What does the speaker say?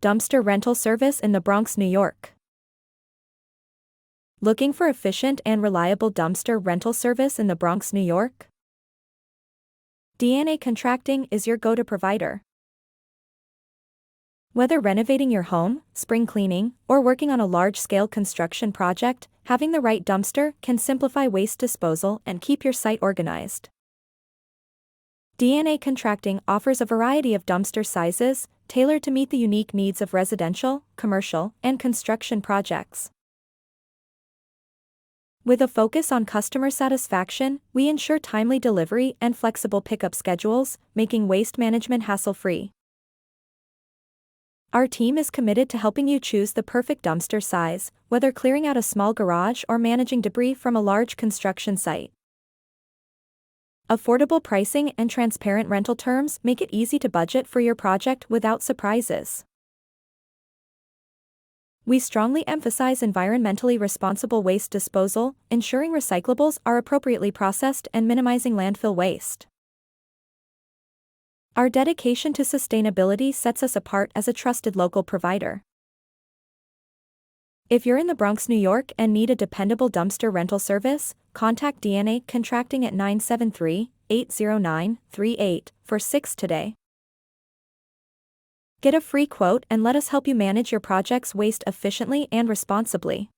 Dumpster rental service in the Bronx, New York. Looking for efficient and reliable dumpster rental service in the Bronx, New York? D&A Contracting is your go-to provider. Whether renovating your home, spring cleaning, or working on a large-scale construction project, having the right dumpster can simplify waste disposal and keep your site organized. D&A Contracting offers a variety of dumpster sizes, tailored to meet the unique needs of residential, commercial, and construction projects. With a focus on customer satisfaction, we ensure timely delivery and flexible pickup schedules, making waste management hassle-free. Our team is committed to helping you choose the perfect dumpster size, whether clearing out a small garage or managing debris from a large construction site. Affordable pricing and transparent rental terms make it easy to budget for your project without surprises. We strongly emphasize environmentally responsible waste disposal, ensuring recyclables are appropriately processed and minimizing landfill waste. Our dedication to sustainability sets us apart as a trusted local provider. If you're in the Bronx, New York and need a dependable dumpster rental service, contact D&A Contracting at 973-809-3846 today. Get a free quote and let us help you manage your project's waste efficiently and responsibly.